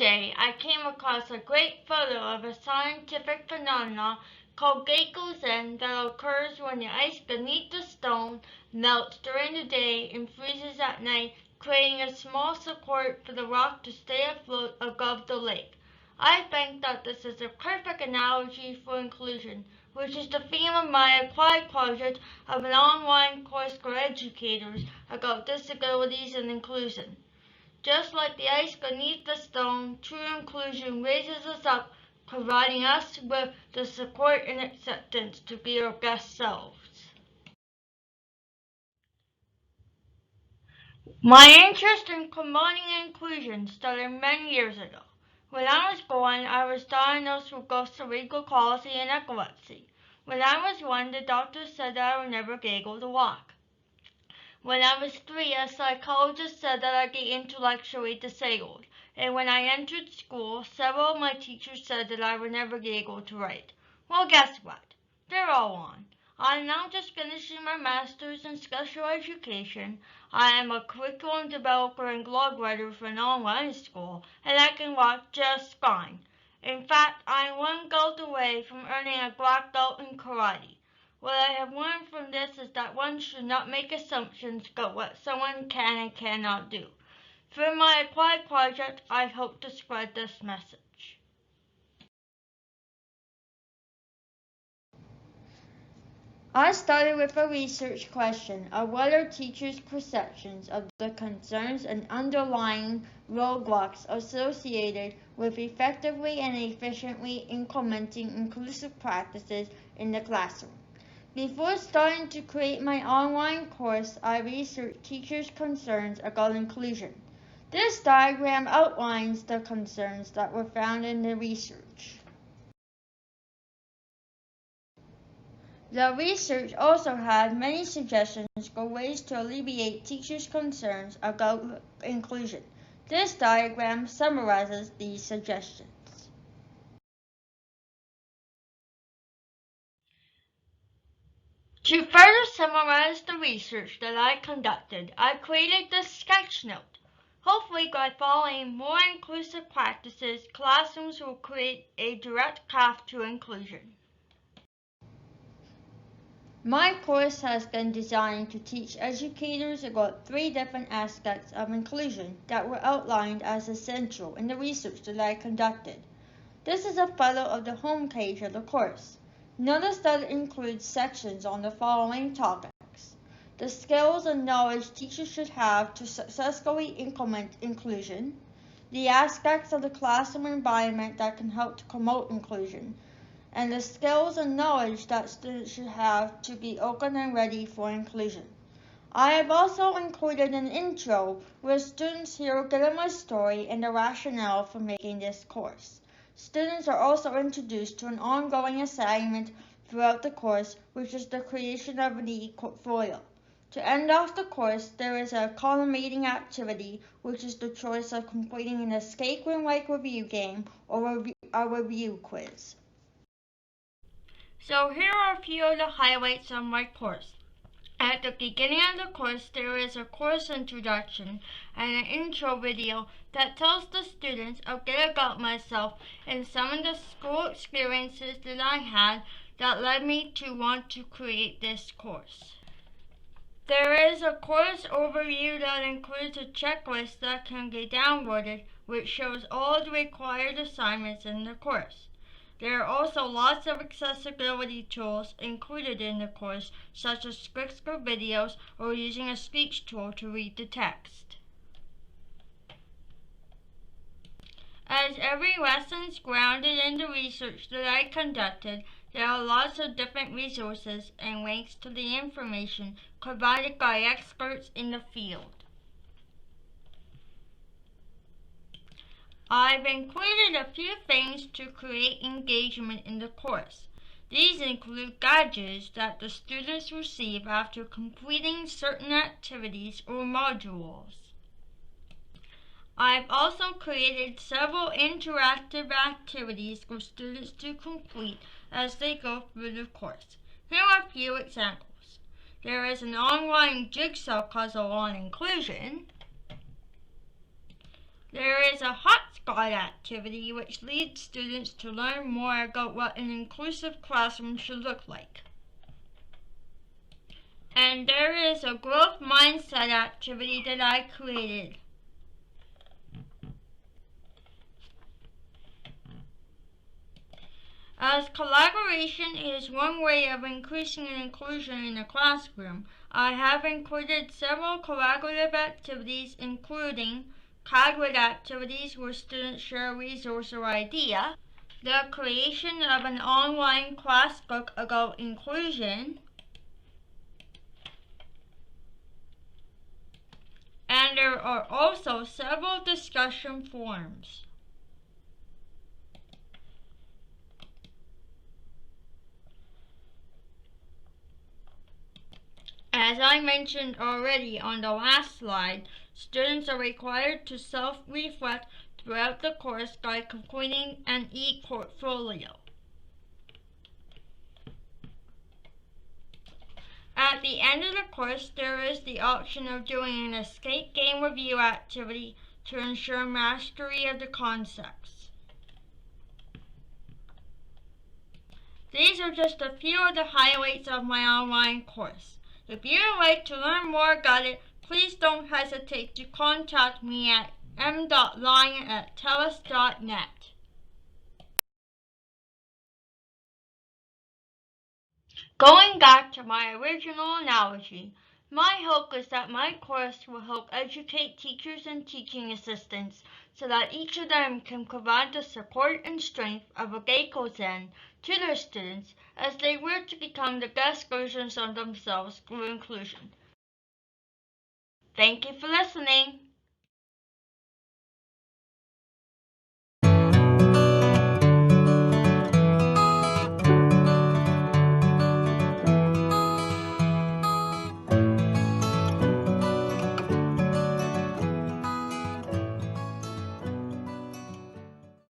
day, I came across a great photo of a scientific phenomenon called Geico-Zen that occurs when the ice beneath the stone melts during the day and freezes at night, creating a small support for the rock to stay afloat above the lake. I think that this is a perfect analogy for inclusion, which is the theme of my applied project of an online course for educators about disabilities and inclusion. Just like the ice beneath the stone, true inclusion raises us up, providing us with the support and acceptance to be our best selves. My interest in promoting inclusion started many years ago. When I was born, I was diagnosed with cerebral palsy and epilepsy. When I was one, the doctor said that I would never be able to walk. When I was 3, a psychologist said that I'd be intellectually disabled, and when I entered school, several of my teachers said that I would never be able to write. Well, guess what? They're all on. I'm now just finishing my master's in special education. I am a curriculum developer and blog writer for an online school, and I can walk just fine. In fact, I'm one belt away from earning a black belt in karate. What I have learned from this is that one should not make assumptions about what someone can and cannot do. Through my applied project, I hope to spread this message. I started with a research question of what are teachers' perceptions of the concerns and underlying roadblocks associated with effectively and efficiently implementing inclusive practices in the classroom. Before starting to create my online course, I researched teachers' concerns about inclusion. This diagram outlines the concerns that were found in the research. The research also had many suggestions for ways to alleviate teachers' concerns about inclusion. This diagram summarizes these suggestions. To further summarize the research that I conducted, I created this sketch note. Hopefully, by following more inclusive practices, classrooms will create a direct path to inclusion. My course has been designed to teach educators about 3 different aspects of inclusion that were outlined as essential in the research that I conducted. This is a photo of the home page of the course. Notice that it includes sections on the following topics: the skills and knowledge teachers should have to successfully implement inclusion, the aspects of the classroom environment that can help to promote inclusion, and the skills and knowledge that students should have to be open and ready for inclusion. I have also included an intro where students hear my story and the rationale for making this course. Students are also introduced to an ongoing assignment throughout the course, which is the creation of an e-portfolio. To end off the course, there is a culminating activity, which is the choice of completing an escape room-like review game or a review quiz. So here are a few of the highlights of my course. At the beginning of the course, there is a course introduction and an intro video that tells the students a bit about myself and some of the school experiences that I had that led me to want to create this course. There is a course overview that includes a checklist that can be downloaded, which shows all the required assignments in the course. There are also lots of accessibility tools included in the course, such as scripts for videos or using a speech tool to read the text. As every lesson is grounded in the research that I conducted, there are lots of different resources and links to the information provided by experts in the field. I've included a few things to create engagement in the course. These include badges that the students receive after completing certain activities or modules. I've also created several interactive activities for students to complete as they go through the course. Here are a few examples. There is an online jigsaw puzzle on inclusion, There is a hotspot activity which leads students to learn more about what an inclusive classroom should look like. And there is a growth mindset activity that I created. As collaboration is one way of increasing inclusion in the classroom, I have included several collaborative activities, including Kaggle activities where students share a resource or idea, the creation of an online class book about inclusion, and there are also several discussion forums. As I mentioned already on the last slide, students are required to self-reflect throughout the course by completing an e-portfolio. At the end of the course, there is the option of doing an escape game review activity to ensure mastery of the concepts. These are just a few of the highlights of my online course. If you would like to learn more about it, please don't hesitate to contact me at m.lyon@telus.net. Going back to my original analogy, my hope is that my course will help educate teachers and teaching assistants so that each of them can provide the support and strength of a Geiko Zen to their students as they work to become the best versions of themselves through inclusion. Thank you for listening.